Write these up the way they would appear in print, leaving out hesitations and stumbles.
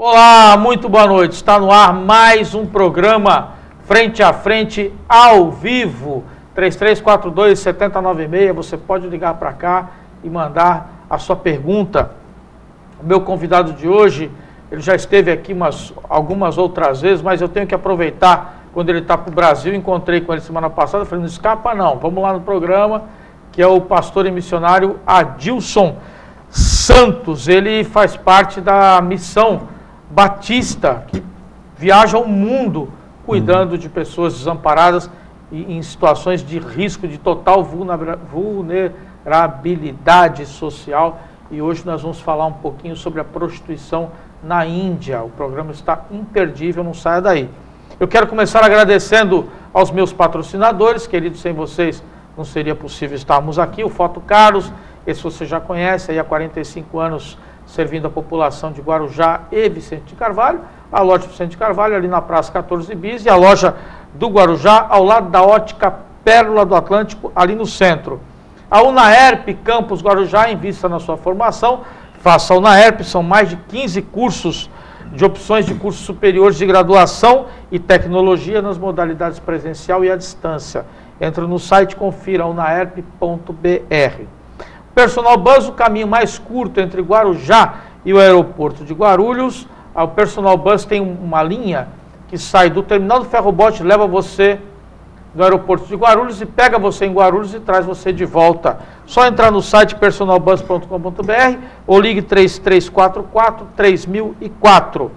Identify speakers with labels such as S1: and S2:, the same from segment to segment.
S1: Olá, muito boa noite. Está no ar mais um programa Frente a Frente ao vivo. 3342-7096. Você pode ligar para cá e mandar a sua pergunta. O meu convidado de hoje, ele já esteve aqui algumas outras vezes, mas eu tenho que aproveitar quando ele está para o Brasil. Encontrei com ele semana passada, falei, não escapa não, vamos lá no programa, que é o pastor e missionário Adilson Santos. Ele faz parte da missão batista, que viaja ao mundo cuidando de pessoas desamparadas e em situações de risco, de total vulnerabilidade social. E hoje nós vamos falar um pouquinho sobre a prostituição na Índia. O programa está imperdível, não saia daí. Eu quero começar agradecendo aos meus patrocinadores, queridos, sem vocês não seria possível estarmos aqui. O Foto Carlos, esse você já conhece, aí há 45 anos servindo a população de Guarujá e Vicente de Carvalho. A loja Vicente de Carvalho ali na Praça 14 Bis e a loja do Guarujá ao lado da ótica Pérola do Atlântico, ali no centro. A Unaerp Campus Guarujá, invista na sua formação, faça a Unaerp, são mais de 15 cursos de opções de cursos superiores de graduação e tecnologia nas modalidades presencial e à distância. Entra no site, confira unaerp.br. Personal Bus, o caminho mais curto entre Guarujá e o aeroporto de Guarulhos. O Personal Bus tem uma linha que sai do terminal do ferrobote, leva você do aeroporto de Guarulhos e pega você em Guarulhos e traz você de volta. Só entrar no site personalbus.com.br ou ligue 3344-3004.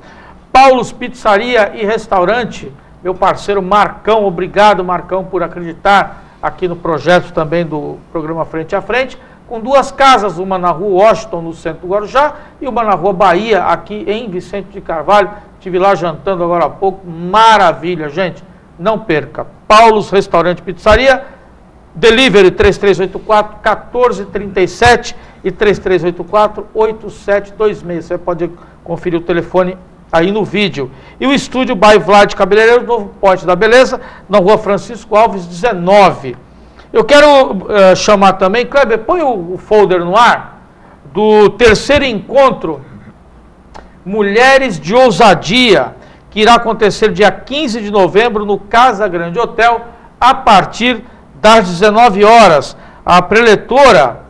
S1: Paulos Pizzaria e Restaurante, meu parceiro Marcão, obrigado Marcão por acreditar aqui no projeto também do programa Frente a Frente, com duas casas, uma na rua Washington, no centro do Guarujá, e uma na rua Bahia, aqui em Vicente de Carvalho. Estive lá jantando agora há pouco, maravilha, gente, não perca. Paulos Restaurante e Pizzaria, delivery 3384-1437 e 3384-8726. Você pode conferir o telefone aí no vídeo. E o estúdio by Vlad Cabeleireiro, novo Ponte da Beleza, na rua Francisco Alves 19. Eu quero chamar também, Kleber, põe o folder no ar, do terceiro encontro Mulheres de Ousadia, que irá acontecer dia 15 de novembro no Casa Grande Hotel, a partir das 19 horas. A preletora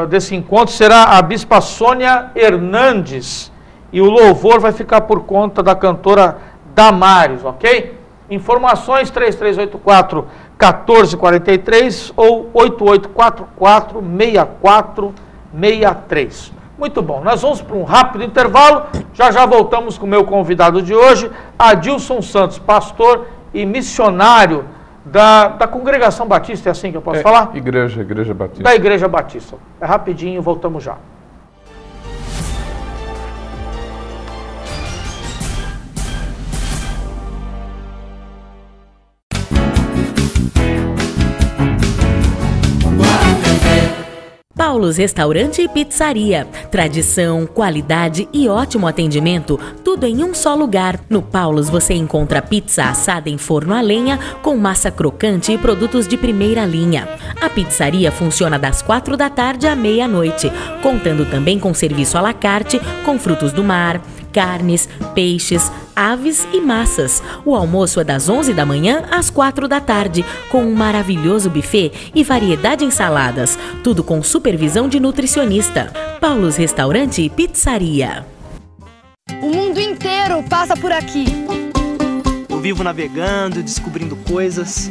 S1: desse encontro será a bispa Sônia Hernandes, e o louvor vai ficar por conta da cantora Damares, ok? Informações 3384-1443 ou 8844-6463. Muito bom, nós vamos para um rápido intervalo, já voltamos com o meu convidado de hoje, Adilson Santos, pastor e missionário da Congregação Batista, é assim que eu posso falar?
S2: Igreja Batista.
S1: Da Igreja Batista. É rapidinho, voltamos já.
S3: Paulos Restaurante e Pizzaria. Tradição, qualidade e ótimo atendimento, tudo em um só lugar. No Paulos você encontra pizza assada em forno a lenha, com massa crocante e produtos de primeira linha. A pizzaria funciona das 4 da tarde à meia-noite, contando também com serviço à la carte, com frutos do mar, carnes, peixes, aves e massas. O almoço é das 11 da manhã às 4 da tarde, com um maravilhoso buffet e variedade em saladas. Tudo com supervisão de nutricionista. Paulos Restaurante e Pizzaria.
S4: O mundo inteiro passa por aqui.
S5: Eu vivo navegando, descobrindo coisas.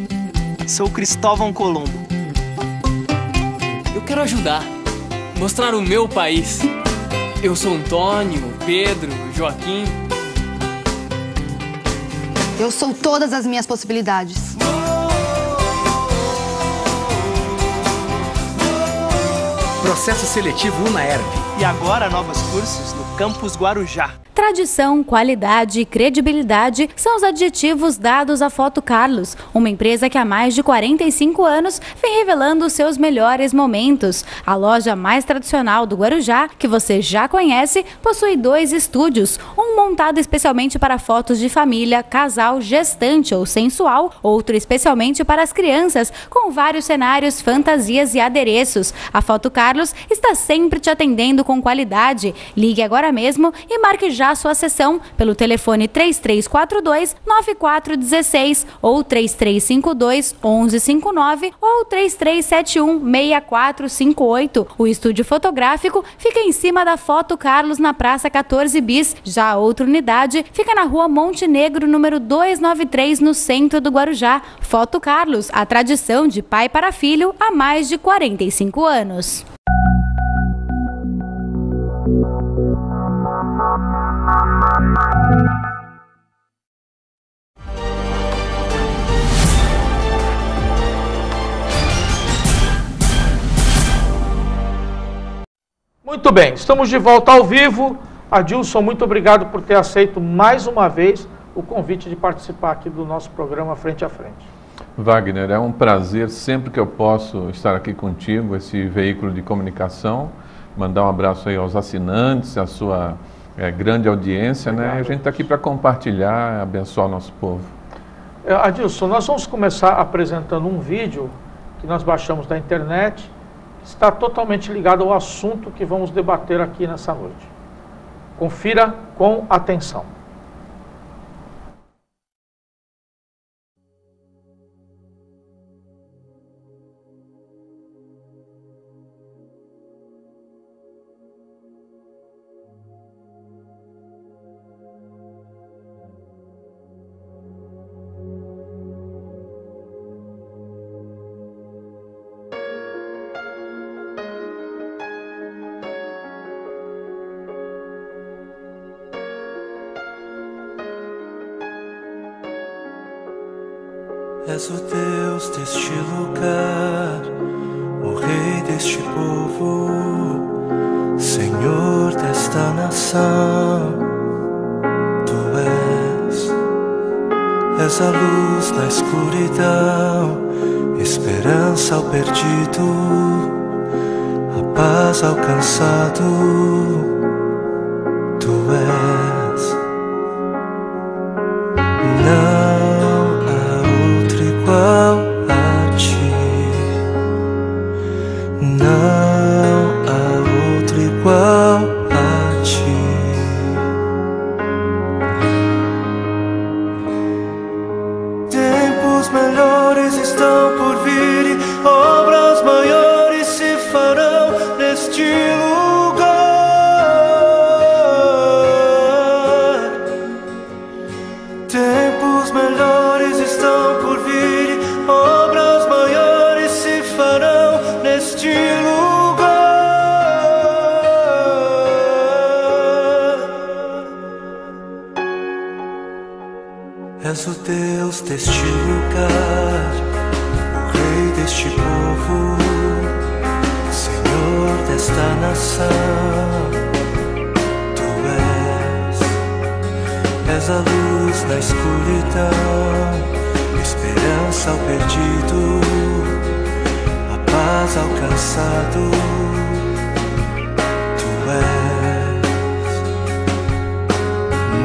S5: Sou Cristóvão Colombo.
S6: Eu quero ajudar, mostrar o meu país. Eu sou Antônio, Pedro, Joaquim.
S4: Eu sou todas as minhas possibilidades.
S7: Processo seletivo Unaerp.
S5: E agora novos cursos no Campus Guarujá.
S8: Tradição, qualidade e credibilidade são os adjetivos dados à Foto Carlos, uma empresa que há mais de 45 anos vem revelando os seus melhores momentos. A loja mais tradicional do Guarujá, que você já conhece, possui 2 estúdios, um montado especialmente para fotos de família, casal, gestante ou sensual, outro especialmente para as crianças, com vários cenários, fantasias e adereços. A Foto Carlos está sempre te atendendo com qualidade. Ligue agora mesmo e marque já a sua sessão pelo telefone 3342-9416 ou 3352-1159 ou 3371-6458. O estúdio fotográfico fica em cima da Foto Carlos, na Praça 14 Bis. Já a outra unidade fica na Rua Montenegro, número 293, no centro do Guarujá. Foto Carlos, a tradição de pai para filho há mais de 45 anos.
S1: Muito bem, estamos de volta ao vivo. Adilson, muito obrigado por ter aceito mais uma vez o convite de participar aqui do nosso programa Frente a Frente.
S2: Wagner, é um prazer sempre que eu posso estar aqui contigo, esse veículo de comunicação. Mandar um abraço aí aos assinantes, à sua grande audiência, né? A gente está aqui para compartilhar, abençoar o nosso povo.
S1: Adilson, nós vamos começar apresentando um vídeo que nós baixamos da internet, que está totalmente ligado ao assunto que vamos debater aqui nessa noite. Confira com atenção.
S9: És o Deus deste lugar, o Rei deste povo, Senhor desta nação. Tu és a luz na escuridão, esperança ao perdido, a paz ao cansado. Tu és. És o Deus deste lugar, o Rei deste povo, Senhor desta nação. Tu és a luz na escuridão, esperança ao perdido, a paz ao cansado. Tu és.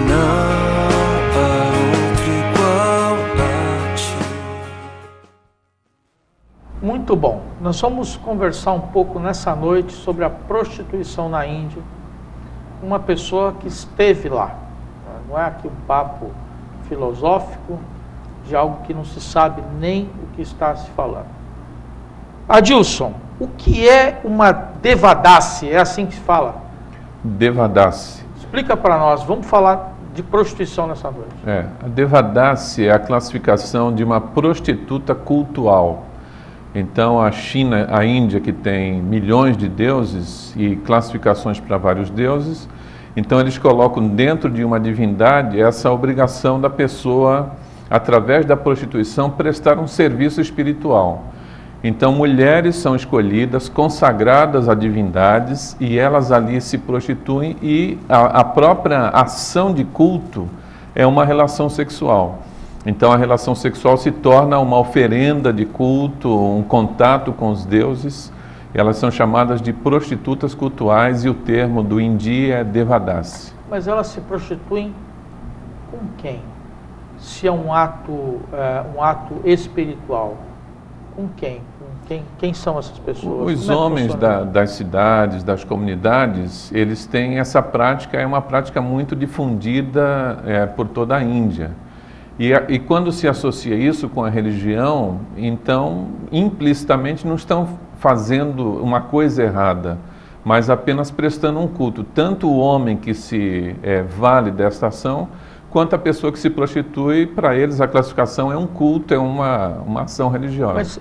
S9: Não.
S1: Muito bom. Nós vamos conversar um pouco nessa noite sobre a prostituição na Índia. Uma pessoa que esteve lá. Não é aqui um papo filosófico de algo que não se sabe nem o que está se falando. Adilson, o que é uma devadasi? É assim que se fala?
S2: Devadasi.
S1: Explica para nós. Vamos falar de prostituição nessa noite.
S2: A devadasi é a classificação de uma prostituta cultual. Então a China, a Índia, que tem milhões de deuses e classificações para vários deuses, então eles colocam dentro de uma divindade essa obrigação da pessoa, através da prostituição, prestar um serviço espiritual. Então mulheres são escolhidas, consagradas a divindades, e elas ali se prostituem, e a própria ação de culto é uma relação sexual. Então a relação sexual se torna uma oferenda de culto, um contato com os deuses. Elas são chamadas de prostitutas cultuais, e o termo do hindi é devadasi.
S1: Mas elas se prostituem com quem? Se é um ato espiritual, com quem? Com Quem são essas pessoas?
S2: Os homens das cidades, das comunidades, eles têm essa prática, é uma prática muito difundida por toda a Índia. E quando se associa isso com a religião, então, implicitamente não estão fazendo uma coisa errada, mas apenas prestando um culto. Tanto o homem que se vale desta ação, quanto a pessoa que se prostitui, para eles a classificação é um culto, é uma ação religiosa.
S1: Mas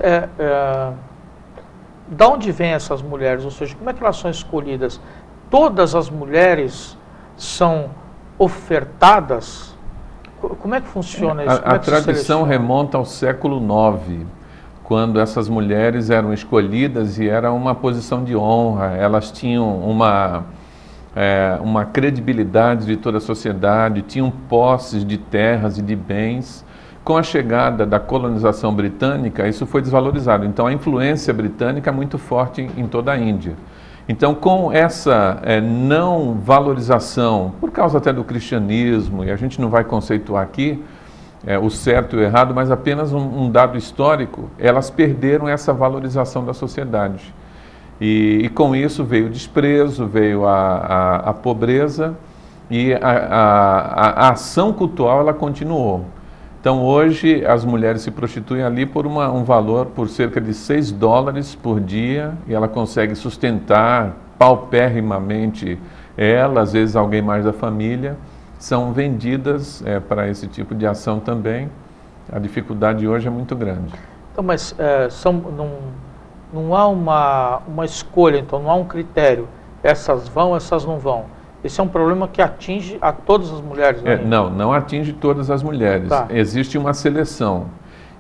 S1: de onde vêm essas mulheres? Ou seja, como é que elas são escolhidas? Todas as mulheres são ofertadas? Como é que funciona isso?
S2: A tradição remonta ao século IX, quando essas mulheres eram escolhidas e era uma posição de honra, elas tinham uma credibilidade de toda a sociedade, tinham posses de terras e de bens. Com a chegada da colonização britânica, isso foi desvalorizado. Então, a influência britânica é muito forte em toda a Índia. Então, com essa não valorização, por causa até do cristianismo, e a gente não vai conceituar aqui o certo e o errado, mas apenas um dado histórico, elas perderam essa valorização da sociedade. E com isso veio o desprezo, veio a pobreza e a ação cultural ela continuou. Então hoje as mulheres se prostituem ali por um valor por cerca de $6 por dia e ela consegue sustentar paupérrimamente ela, às vezes alguém mais da família, são vendidas para esse tipo de ação também. A dificuldade hoje é muito grande.
S1: Então, mas não há uma escolha, então não há um critério. Essas vão, essas não vão. Esse é um problema que atinge a todas as mulheres.
S2: Não atinge todas as mulheres. Tá. Existe uma seleção.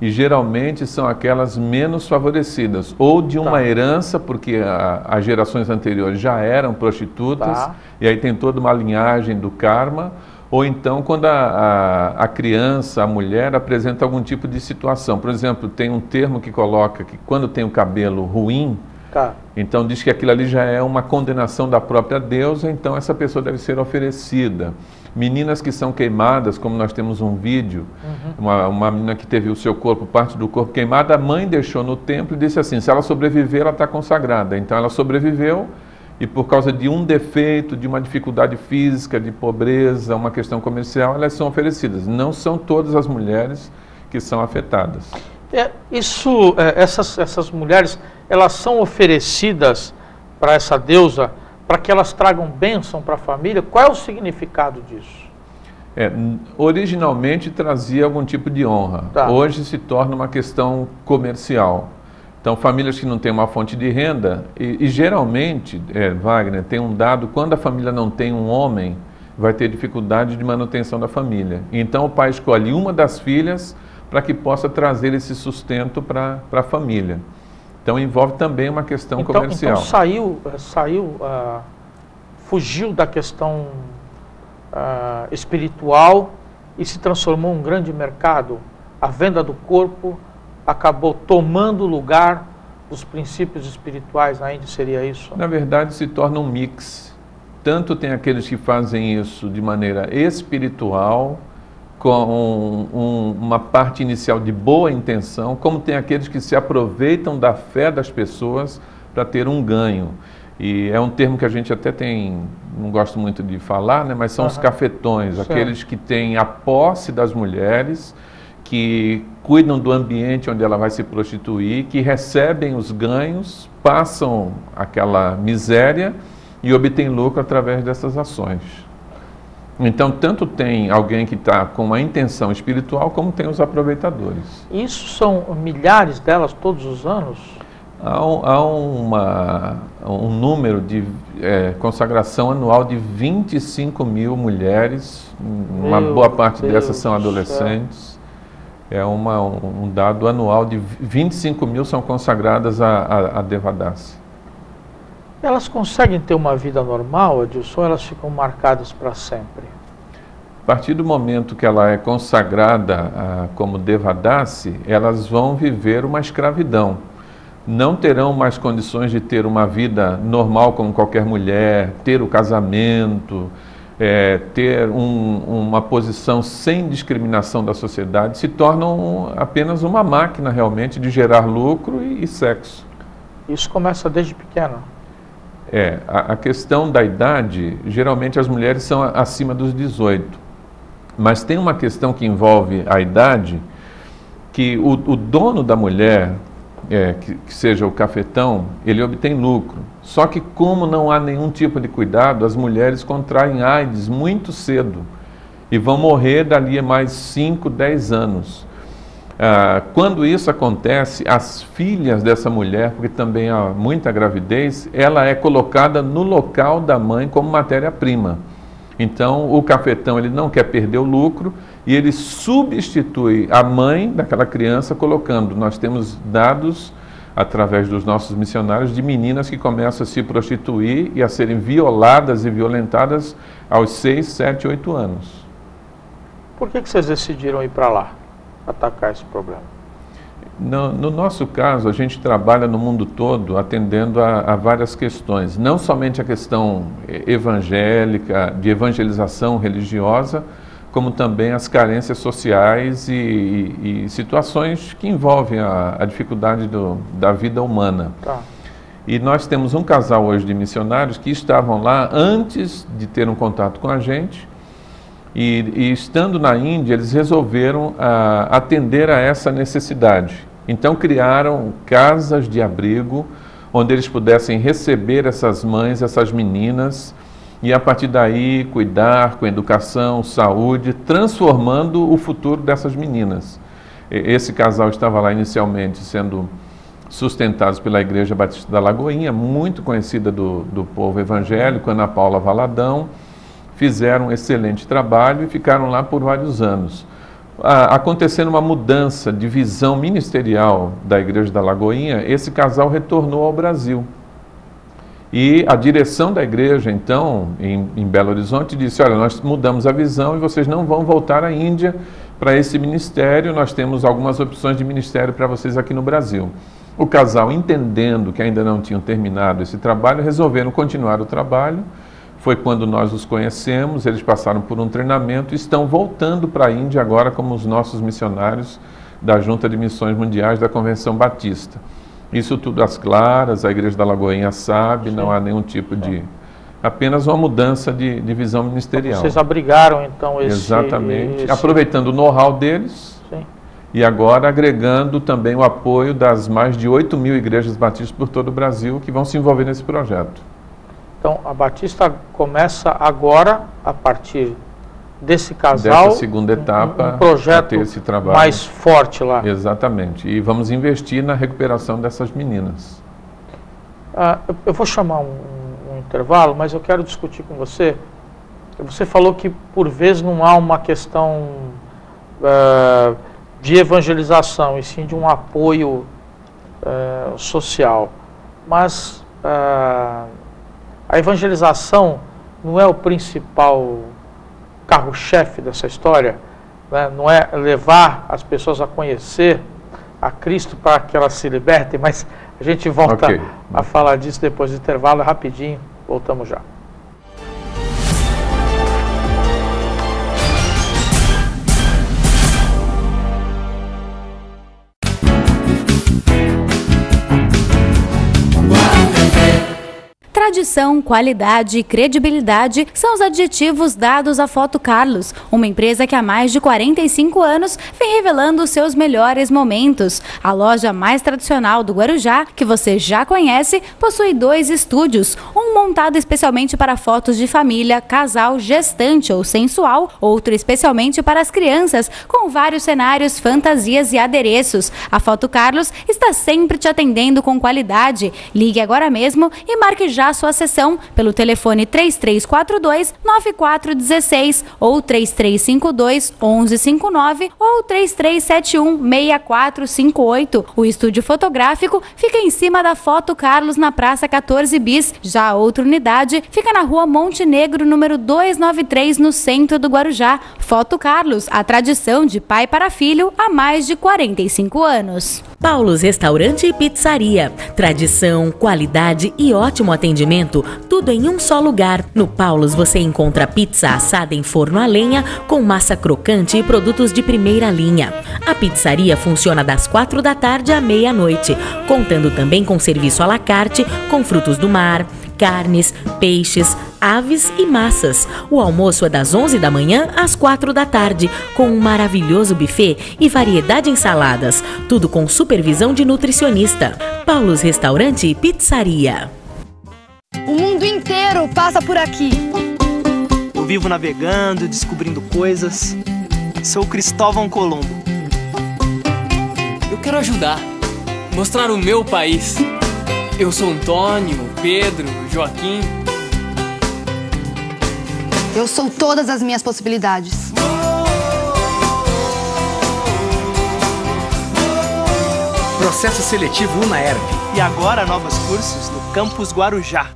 S2: E geralmente são aquelas menos favorecidas. Ou de uma herança, porque as gerações anteriores já eram prostitutas, e aí tem toda uma linhagem do karma. Ou então quando a criança, a mulher, apresenta algum tipo de situação. Por exemplo, tem um termo que coloca que quando tem o cabelo ruim, então diz que aquilo ali já é uma condenação da própria deusa, então essa pessoa deve ser oferecida. Meninas que são queimadas, como nós temos um vídeo, uma menina que teve o seu corpo, parte do corpo queimada, a mãe deixou no templo e disse assim, se ela sobreviver, ela está consagrada. Então ela sobreviveu, e por causa de um defeito, de uma dificuldade física, de pobreza, uma questão comercial, elas são oferecidas. Não são todas as mulheres que são afetadas.
S1: Essas mulheres, elas são oferecidas para essa deusa para que elas tragam bênção para a família? Qual é o significado disso?
S2: Originalmente trazia algum tipo de honra. Hoje se torna uma questão comercial. Então, famílias que não têm uma fonte de renda, e geralmente, Wagner, tem um dado, quando a família não tem um homem, vai ter dificuldade de manutenção da família. Então, o pai escolhe uma das filhas para que possa trazer esse sustento para a família. Então, envolve também uma questão comercial.
S1: Então, fugiu da questão espiritual e se transformou em um grande mercado. A venda do corpo acabou tomando o lugar dos princípios espirituais na Índia, seria isso?
S2: Na verdade, se torna um mix. Tanto tem aqueles que fazem isso de maneira espiritual, com uma parte inicial de boa intenção, como tem aqueles que se aproveitam da fé das pessoas para ter um ganho. E é um termo que a gente até não gosto muito de falar, né, mas são os cafetões, aqueles que têm a posse das mulheres, que cuidam do ambiente onde ela vai se prostituir, que recebem os ganhos, passam aquela miséria e obtêm lucro através dessas ações. Então, tanto tem alguém que está com uma intenção espiritual, como tem os aproveitadores.
S1: Isso são milhares delas todos os anos?
S2: Há um número de consagração anual de 25 mil mulheres, uma boa parte dessas são adolescentes. É um dado anual de 25 mil são consagradas a Devadasi.
S1: Elas conseguem ter uma vida normal, Edilson, ou elas ficam marcadas para sempre?
S2: A partir do momento que ela é consagrada como Devadasi, elas vão viver uma escravidão. Não terão mais condições de ter uma vida normal como qualquer mulher, ter o casamento, ter uma posição sem discriminação da sociedade, se tornam apenas uma máquina realmente de gerar lucro e sexo.
S1: Isso começa desde pequeno?
S2: A questão da idade, geralmente as mulheres são acima dos 18, mas tem uma questão que envolve a idade, que o dono da mulher, que seja o cafetão, ele obtém lucro. Só que como não há nenhum tipo de cuidado, as mulheres contraem AIDS muito cedo e vão morrer dali a mais 5, 10 anos. Quando isso acontece, as filhas dessa mulher, porque também há muita gravidez, ela é colocada no local da mãe como matéria-prima. Então, o cafetão ele não quer perder o lucro e ele substitui a mãe daquela criança colocando. Nós temos dados, através dos nossos missionários, de meninas que começam a se prostituir e a serem violadas e violentadas aos 6, 7, 8 anos.
S1: Por que vocês decidiram ir para lá, atacar esse problema?
S2: No nosso caso, a gente trabalha no mundo todo atendendo a várias questões, não somente a questão evangélica, de evangelização religiosa, como também as carências sociais e situações que envolvem a dificuldade da vida humana.
S1: Tá.
S2: E nós temos um casal hoje de missionários que estavam lá antes de ter um contato com a gente, e estando na Índia, eles resolveram atender a essa necessidade. Então criaram casas de abrigo, onde eles pudessem receber essas mães, essas meninas, e a partir daí cuidar com educação, saúde, transformando o futuro dessas meninas. Esse casal estava lá inicialmente sendo sustentados pela Igreja Batista da Lagoinha, muito conhecida do povo evangélico, Ana Paula Valadão. Fizeram um excelente trabalho e ficaram lá por vários anos. Acontecendo uma mudança de visão ministerial da Igreja da Lagoinha, esse casal retornou ao Brasil. E a direção da igreja, então, em Belo Horizonte, disse, olha, nós mudamos a visão e vocês não vão voltar à Índia para esse ministério, nós temos algumas opções de ministério para vocês aqui no Brasil. O casal, entendendo que ainda não tinham terminado esse trabalho, resolveram continuar o trabalho. Foi quando nós os conhecemos, eles passaram por um treinamento e estão voltando para a Índia agora como os nossos missionários da Junta de Missões Mundiais da Convenção Batista. Isso tudo às claras, a Igreja da Lagoinha sabe, sim, não há nenhum tipo de... apenas uma mudança de visão ministerial.
S1: Vocês abrigaram então esse...
S2: Exatamente, aproveitando o know-how deles, sim, e agora agregando também o apoio das mais de 8.000 igrejas batistas por todo o Brasil que vão se envolver nesse projeto.
S1: Então, a Batista começa agora, a partir desse casal,
S2: dessa segunda etapa,
S1: um projeto
S2: ter esse trabalho
S1: mais forte lá.
S2: Exatamente. E vamos investir na recuperação dessas meninas.
S1: Eu vou chamar um intervalo, mas eu quero discutir com você. Você falou que, por vezes, não há uma questão de evangelização, e sim de um apoio social. Mas... a evangelização não é o principal carro-chefe dessa história, né? Não é levar as pessoas a conhecer a Cristo para que elas se libertem, mas a gente volta a falar disso depois do intervalo, rapidinho, voltamos já.
S8: Tradição, qualidade e credibilidade são os adjetivos dados à Foto Carlos, uma empresa que há mais de 45 anos vem revelando os seus melhores momentos. A loja mais tradicional do Guarujá, que você já conhece, possui 2 estúdios, um montado especialmente para fotos de família, casal, gestante ou sensual, outro especialmente para as crianças, com vários cenários, fantasias e adereços. A Foto Carlos está sempre te atendendo com qualidade. Ligue agora mesmo e marque já sua sessão pelo telefone 3342-9416 ou 3352-1159 ou 3371-6458. O estúdio fotográfico fica em cima da Foto Carlos na Praça 14 Bis. Já a outra unidade fica na Rua Montenegro, número 293, no centro do Guarujá. Foto Carlos, a tradição de pai para filho há mais de 45 anos.
S3: Paulos Restaurante e Pizzaria. Tradição, qualidade e ótimo atendimento atendimento, tudo em um só lugar. No Paulus você encontra pizza assada em forno a lenha, com massa crocante e produtos de primeira linha. A pizzaria funciona das 4 da tarde à meia-noite, contando também com serviço à la carte, com frutos do mar, carnes, peixes, aves e massas. O almoço é das 11 da manhã às 4 da tarde, com um maravilhoso buffet e variedade em saladas, tudo com supervisão de nutricionista. Paulus Restaurante e Pizzaria.
S4: O mundo inteiro passa por aqui.
S5: Eu vivo navegando, descobrindo coisas. Sou Cristóvão Colombo.
S6: Eu quero ajudar, mostrar o meu país. Eu sou Antônio, Pedro, Joaquim.
S4: Eu sou todas as minhas possibilidades.
S7: Processo seletivo UNAERP.
S5: E agora novos cursos no Campus Guarujá.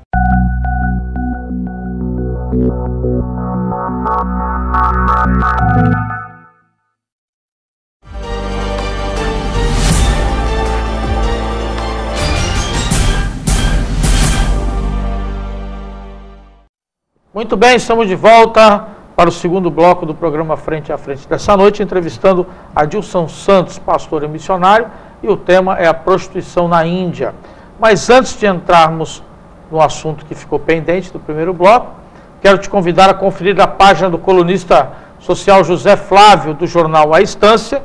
S1: Muito bem, estamos de volta para o segundo bloco do programa Frente a Frente dessa noite, entrevistando Adilson Santos, pastor e missionário, e o tema é a prostituição na Índia. Mas antes de entrarmos no assunto que ficou pendente do primeiro bloco, quero te convidar a conferir a página do colunista social José Flávio, do jornal A Estância,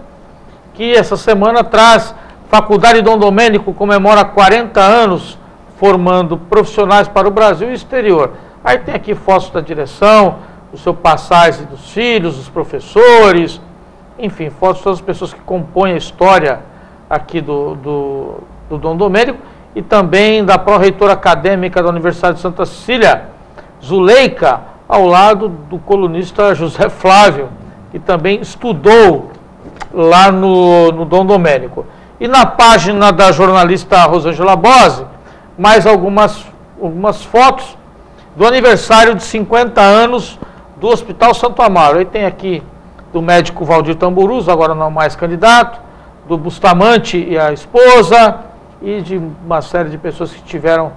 S1: que essa semana traz Faculdade Dom Domênico comemora 40 anos formando profissionais para o Brasil e o exterior. Aí tem aqui fotos da direção, do seu passagem dos filhos, dos professores, enfim, fotos de todas as pessoas que compõem a história aqui do Dom Domênico, e também da pró-reitora acadêmica da Universidade de Santa Cecília, Zuleika, ao lado do colunista José Flávio, que também estudou lá no Dom Domênico. E na página da jornalista Rosângela Bose, mais algumas fotos do aniversário de 50 anos do Hospital Santo Amaro. Aí tem aqui do médico Valdir Tamburuz, agora não mais candidato, do Bustamante e a esposa, e de uma série de pessoas que estiveram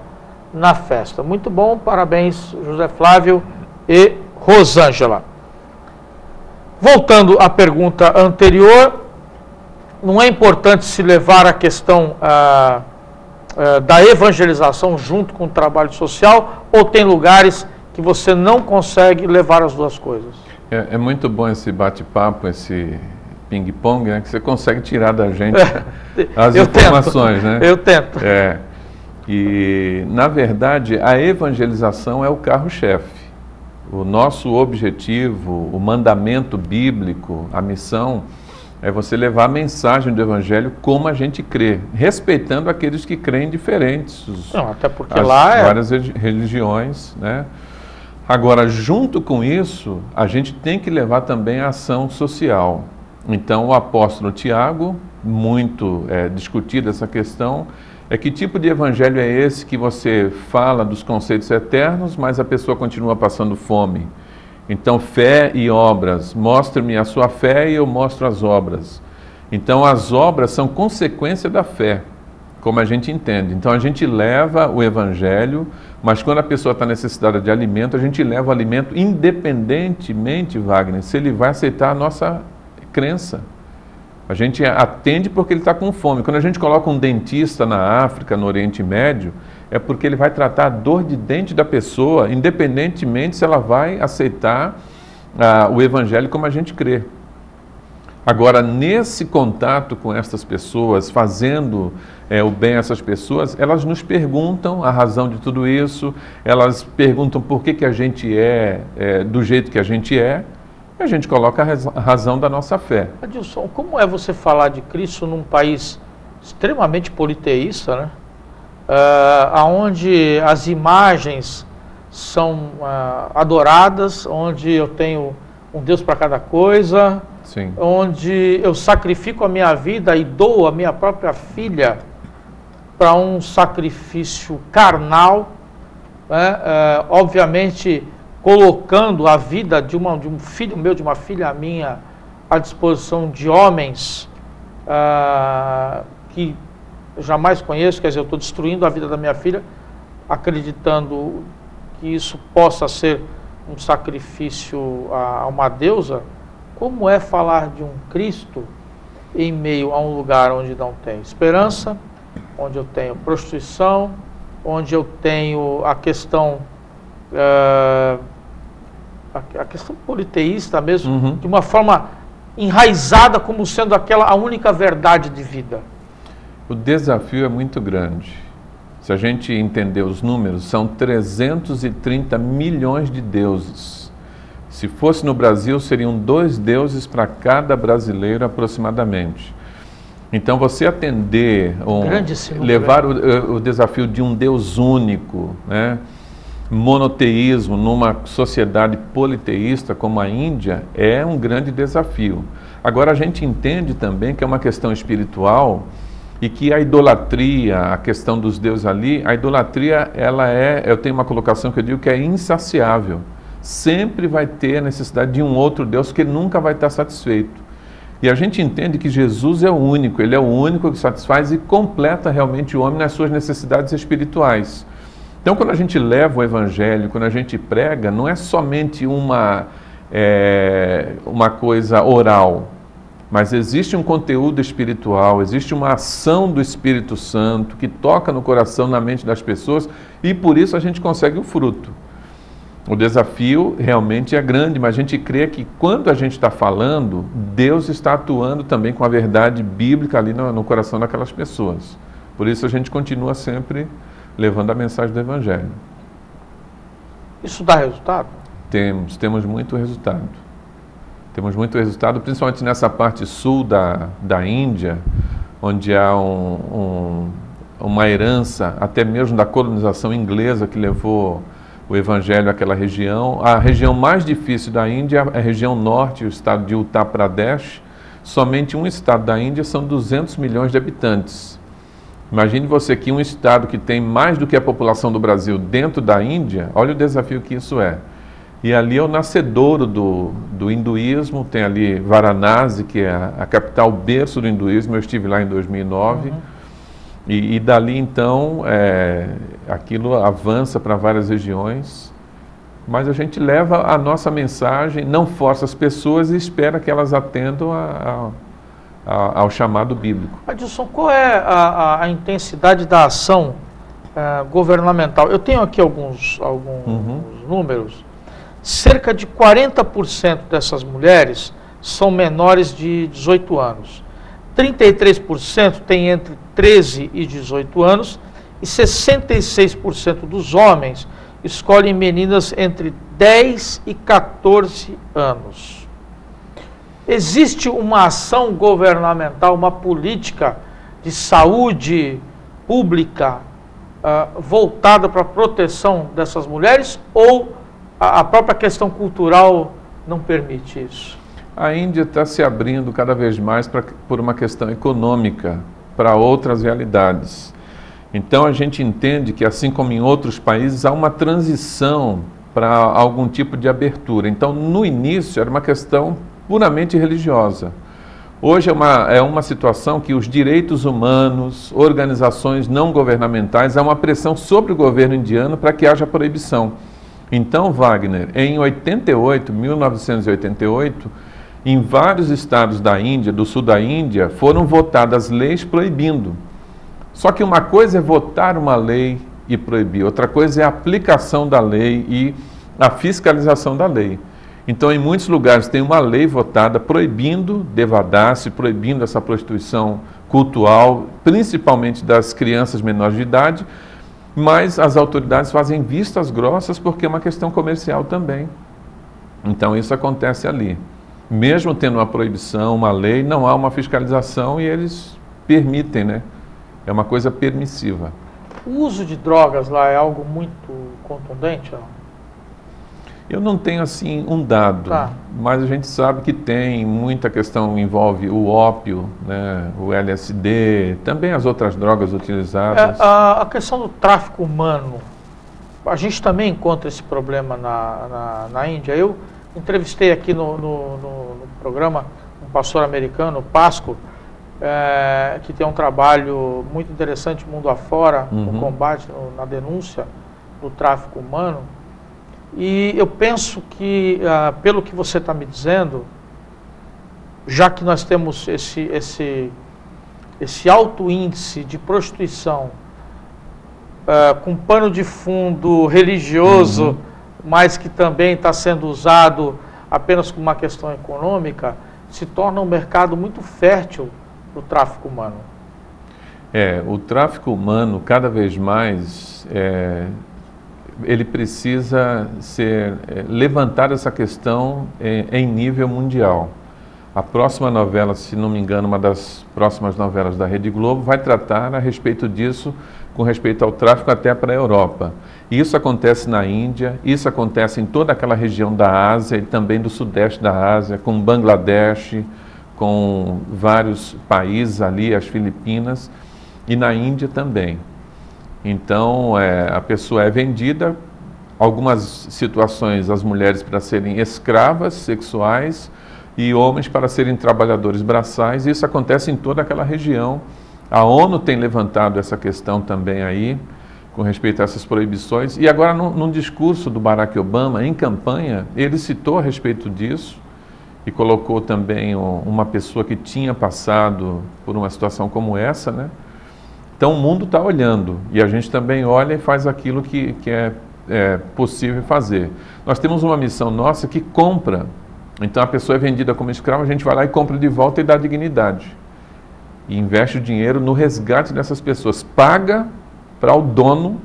S1: na festa. Muito bom, parabéns José Flávio e Rosângela. Voltando à pergunta anterior, não é importante se levar a questão da evangelização junto com o trabalho social, ou tem lugares que você não consegue levar as duas coisas?
S2: É muito bom esse bate-papo, esse ping-pong, né, que você consegue tirar da gente as informações, né?
S1: Eu tento.
S2: E, na verdade, a evangelização é o carro-chefe. O nosso objetivo, o mandamento bíblico, a missão, é você levar a mensagem do Evangelho como a gente crê, respeitando aqueles que creem diferentes.
S1: Até porque lá
S2: várias religiões, né? Agora, junto com isso, a gente tem que levar também a ação social. Então, o apóstolo Tiago, muito discutida essa questão, é que tipo de evangelho é esse que você fala dos conceitos eternos, mas a pessoa continua passando fome? Então, fé e obras, mostre-me a sua fé e eu mostro as obras. Então, as obras são consequência da fé, como a gente entende. Então, a gente leva o evangelho, mas quando a pessoa está necessitada de alimento, a gente leva o alimento independentemente, Wagner, se ele vai aceitar a nossa crença. A gente atende porque ele está com fome. Quando a gente coloca um dentista na África, no Oriente Médio, é porque ele vai tratar a dor de dente da pessoa, independentemente se ela vai aceitar o evangelho como a gente crê. Agora, nesse contato com essas pessoas, fazendo o bem a essas pessoas, elas nos perguntam a razão de tudo isso, elas perguntam por que a gente é do jeito que a gente é, e a gente coloca a razão da nossa fé.
S1: Adilson, como é você falar de Cristo num país extremamente politeísta, né? Onde as imagens são adoradas, onde eu tenho um Deus para cada coisa,
S2: sim,
S1: onde eu sacrifico a minha vida e dou a minha própria filha para um sacrifício carnal, né? Obviamente colocando a vida de um filho meu, de uma filha minha, à disposição de homens que eu jamais conheço, quer dizer, eu estou destruindo a vida da minha filha acreditando que isso possa ser um sacrifício a uma deusa, como é falar de um Cristo em meio a um lugar onde não tem esperança, onde eu tenho prostituição, onde eu tenho a questão politeísta mesmo, de uma forma enraizada como sendo a única verdade de vida?
S2: O desafio é muito grande. Se a gente entender os números, são 330 milhões de deuses. Se fosse no Brasil, seriam 2 deuses para cada brasileiro aproximadamente. Então, você atender, levar o desafio de um Deus único, né, monoteísmo numa sociedade politeísta como a Índia, é um grande desafio. Agora, a gente entende também que é uma questão espiritual e que a idolatria, a questão dos deuses ali, a idolatria, eu tenho uma colocação que eu digo que é insaciável. Sempre vai ter a necessidade de um outro Deus que nunca vai estar satisfeito. E a gente entende que Jesus é o único, Ele é o único que satisfaz e completa realmente o homem nas suas necessidades espirituais. Então, quando a gente leva o Evangelho, quando a gente prega, não é somente uma coisa oral, mas existe um conteúdo espiritual, existe uma ação do Espírito Santo que toca no coração, na mente das pessoas, e por isso a gente consegue o fruto. O desafio realmente é grande, mas a gente crê que quando a gente está falando, Deus está atuando também com a verdade bíblica ali no coração daquelas pessoas. Por isso a gente continua sempre levando a mensagem do Evangelho.
S1: Isso dá resultado?
S2: Temos muito resultado. Temos muito resultado, principalmente nessa parte sul da Índia, onde há uma herança, até mesmo da colonização inglesa que levou o Evangelho àquela região. A região mais difícil da Índia é a região norte, o estado de Uttar Pradesh. Somente um estado da Índia são 200 milhões de habitantes. Imagine você que um estado que tem mais do que a população do Brasil dentro da Índia, olha o desafio que isso é. E ali é o nascedouro do hinduísmo, tem ali Varanasi, que é a capital berço do hinduísmo, eu estive lá em 2009, e dali então aquilo avança para várias regiões, mas a gente leva a nossa mensagem, não força as pessoas e espera que elas atendam ao chamado bíblico.
S1: Adilson, qual é a intensidade da ação governamental? Eu tenho aqui alguns números. Cerca de 40% dessas mulheres são menores de 18 anos. 33% têm entre 13 e 18 anos e 66% dos homens escolhem meninas entre 10 e 14 anos. Existe uma ação governamental, uma política de saúde pública voltada para a proteção dessas mulheres, ou a própria questão cultural não permite isso?
S2: A Índia está se abrindo cada vez mais por uma questão econômica, para outras realidades. Então a gente entende que, assim como em outros países, há uma transição para algum tipo de abertura. Então, no início, era uma questão puramente religiosa. Hoje é uma situação que os direitos humanos, organizações não governamentais, há uma pressão sobre o governo indiano para que haja proibição. Então, Wagner, em 1988, em vários estados da Índia, do sul da Índia, foram votadas leis proibindo. Só que uma coisa é votar uma lei e proibir, outra coisa é a aplicação da lei e a fiscalização da lei. Então, em muitos lugares tem uma lei votada proibindo devadasse, proibindo essa prostituição cultural, principalmente das crianças menores de idade, mas as autoridades fazem vistas grossas porque é uma questão comercial também. Então isso acontece ali. Mesmo tendo uma proibição, uma lei, não há uma fiscalização e eles permitem, né? É uma coisa permissiva.
S1: O uso de drogas lá é algo muito contundente, não?
S2: Eu não tenho assim um dado, mas a gente sabe que tem muita questão, envolve o ópio, né, o LSD, também as outras drogas utilizadas.
S1: A questão do tráfico humano, a gente também encontra esse problema na Índia. Eu entrevistei aqui no programa um pastor americano, Pasco, que tem um trabalho muito interessante mundo afora, no combate, na denúncia do tráfico humano. E eu penso que, pelo que você está me dizendo, já que nós temos esse alto índice de prostituição, com pano de fundo religioso, mas que também está sendo usado apenas como uma questão econômica, se torna um mercado muito fértil para o tráfico humano.
S2: O tráfico humano, cada vez mais, ele precisa levantar essa questão em nível mundial. A próxima novela, se não me engano, uma das próximas novelas da Rede Globo, vai tratar a respeito disso, com respeito ao tráfico até para a Europa. Isso acontece na Índia, isso acontece em toda aquela região da Ásia e também do sudeste da Ásia, com Bangladesh, com vários países ali, as Filipinas, e na Índia também. Então, a pessoa é vendida, algumas situações, as mulheres para serem escravas sexuais e homens para serem trabalhadores braçais. Isso acontece em toda aquela região. A ONU tem levantado essa questão também aí, com respeito a essas proibições. E agora, num discurso do Barack Obama, em campanha, ele citou a respeito disso e colocou também uma pessoa que tinha passado por uma situação como essa, né? Então, o mundo está olhando e a gente também olha e faz aquilo que é possível fazer. Nós temos uma missão nossa que compra. Então, a pessoa é vendida como escrava, a gente vai lá e compra de volta e dá dignidade. E investe o dinheiro no resgate dessas pessoas. Paga para o dono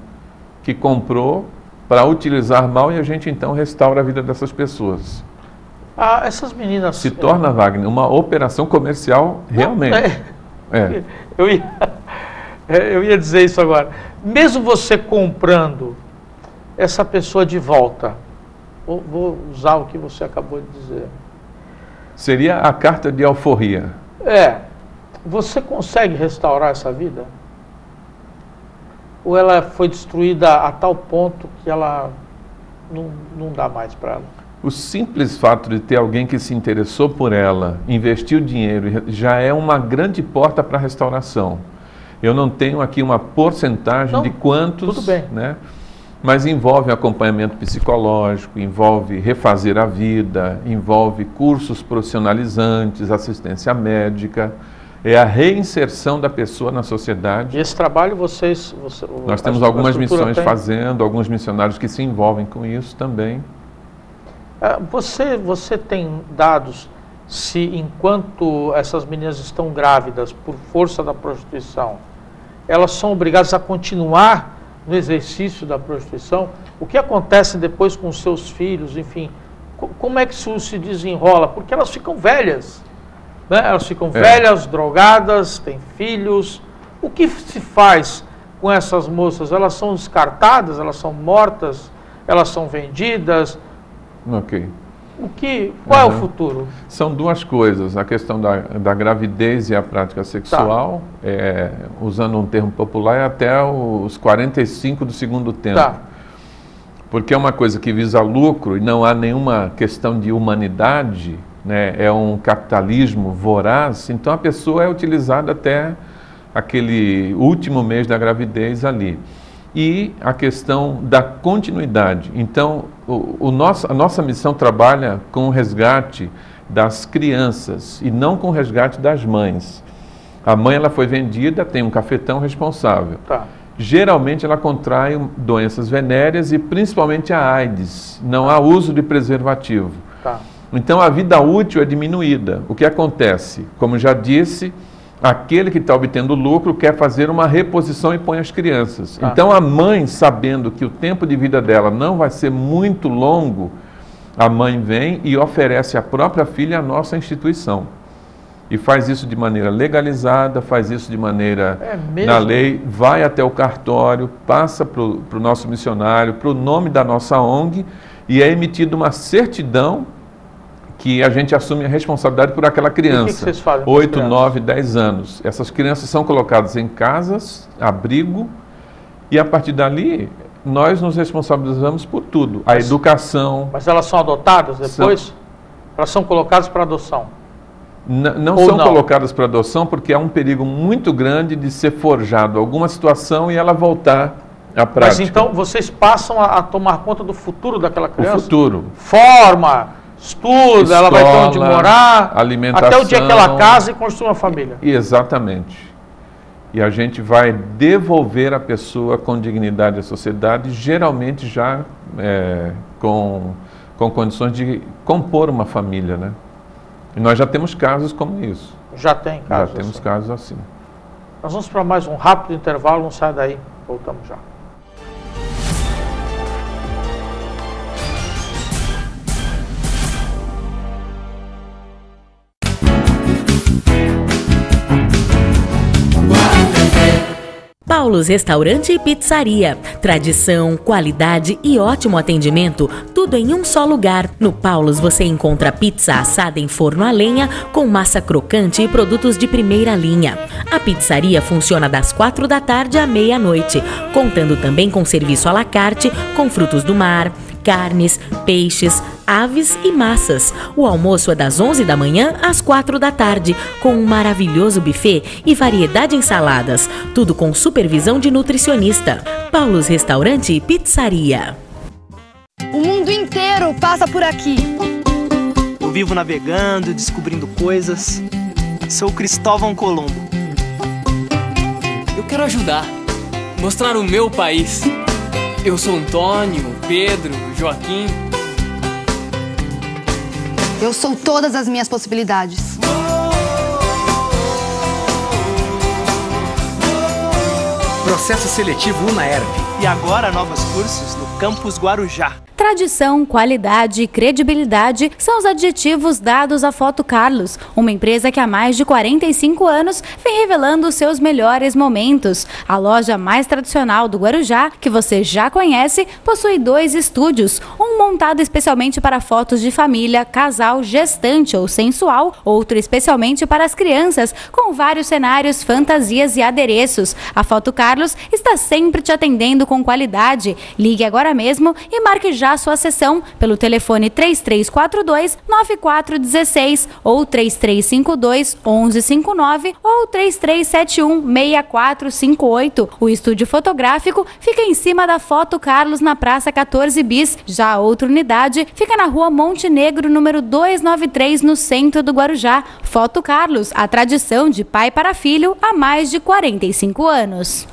S2: que comprou para utilizar mal e a gente então restaura a vida dessas pessoas.
S1: Essas meninas...
S2: Se torna, Wagner, uma operação comercial realmente.
S1: Eu ia dizer isso agora. Mesmo você comprando essa pessoa de volta, vou usar o que você acabou de dizer.
S2: Seria a carta de alforria.
S1: Você consegue restaurar essa vida? Ou ela foi destruída a tal ponto que ela não dá mais para ela?
S2: O simples fato de ter alguém que se interessou por ela, investiu dinheiro, já é uma grande porta para a restauração. Eu não tenho aqui uma porcentagem de quantos,
S1: tudo bem,
S2: né? Mas envolve acompanhamento psicológico, envolve refazer a vida, envolve cursos profissionalizantes, assistência médica, é a reinserção da pessoa na sociedade.
S1: E esse trabalho
S2: nós temos algumas missões fazendo, alguns missionários que se envolvem com isso também.
S1: Você tem dados se enquanto essas meninas estão grávidas por força da prostituição, elas são obrigadas a continuar no exercício da prostituição? O que acontece depois com os seus filhos, enfim, como é que isso se desenrola? Porque elas ficam velhas, né? Elas ficam velhas, drogadas, têm filhos. O que se faz com essas moças? Elas são descartadas, elas são mortas, elas são vendidas?
S2: Ok.
S1: Qual é o futuro?
S2: São duas coisas, a questão da gravidez e a prática sexual, usando um termo popular, é até os 45 do segundo tempo. Porque é uma coisa que visa lucro e não há nenhuma questão de humanidade, né? É um capitalismo voraz, então a pessoa é utilizada até aquele último mês da gravidez ali. E a questão da continuidade. Então, a nossa missão trabalha com o resgate das crianças e não com o resgate das mães. A mãe ela foi vendida, tem um cafetão responsável. Geralmente ela contrai doenças venéreas e principalmente a AIDS. Não há uso de preservativo. Então a vida útil é diminuída. O que acontece? Como já disse, aquele que está obtendo lucro quer fazer uma reposição e põe as crianças. Então a mãe, sabendo que o tempo de vida dela não vai ser muito longo, a mãe vem e oferece a própria filha à nossa instituição. E faz isso de maneira legalizada, faz isso de maneira na lei, vai até o cartório, passa para o nosso missionário, para o nome da nossa ONG, e é emitida uma certidão que a gente assume a responsabilidade por aquela criança.
S1: E o que vocês fazem?
S2: 8, 9, 10 anos. Essas crianças são colocadas em casas, abrigo, e a partir dali nós nos responsabilizamos por tudo. A educação.
S1: Mas elas são adotadas depois? Elas são colocadas para adoção?
S2: Não
S1: Ou
S2: são
S1: não?
S2: colocadas para adoção porque há um perigo muito grande de ser forjado alguma situação e ela voltar à prática.
S1: Mas então vocês passam a tomar conta do futuro daquela criança?
S2: O futuro.
S1: Forma, estuda, ela vai ter onde morar,
S2: alimentação,
S1: até o dia que ela casa e construa uma família.
S2: Exatamente. E a gente vai devolver a pessoa com dignidade à sociedade, geralmente já com condições de compor uma família, né? E nós já temos casos como isso.
S1: Já tem casos
S2: Já temos
S1: assim.
S2: casos assim.
S1: Nós vamos para mais um rápido intervalo, não sai daí. Voltamos já.
S3: Paulos Restaurante e Pizzaria. Tradição, qualidade e ótimo atendimento, tudo em um só lugar. No Paulos você encontra pizza assada em forno a lenha, com massa crocante e produtos de primeira linha. A pizzaria funciona das 4 da tarde à meia-noite, contando também com serviço à la carte, com frutos do mar, carnes, peixes, aves e massas. O almoço é das 11 da manhã às 4 da tarde, com um maravilhoso buffet e variedade em saladas. Tudo com supervisão de nutricionista. Paulos Restaurante e Pizzaria.
S4: O mundo inteiro passa por aqui.
S5: Eu vivo navegando, descobrindo coisas. Sou Cristóvão Colombo.
S6: Eu quero ajudar, mostrar o meu país. Eu sou Antônio, Pedro, Joaquim.
S4: Eu sou todas as minhas possibilidades.
S7: Processo seletivo Unaerp.
S5: E agora novos cursos no Campus Guarujá.
S8: Tradição, qualidade e credibilidade são os adjetivos dados à Foto Carlos, uma empresa que há mais de 45 anos vem revelando os seus melhores momentos. A loja mais tradicional do Guarujá, que você já conhece, possui 2 estúdios, um montado especialmente para fotos de família, casal, gestante ou sensual, outro especialmente para as crianças, com vários cenários, fantasias e adereços. A Foto Carlos está sempre te atendendo com qualidade. Ligue agora mesmo e marque já a sua sessão pelo telefone 3342-9416 ou 3352-1159 ou 3371-6458. O estúdio fotográfico fica em cima da Foto Carlos na Praça 14 Bis. Já a outra unidade fica na Rua Montenegro, número 293, no centro do Guarujá. Foto Carlos, a tradição de pai para filho há mais de 45 anos.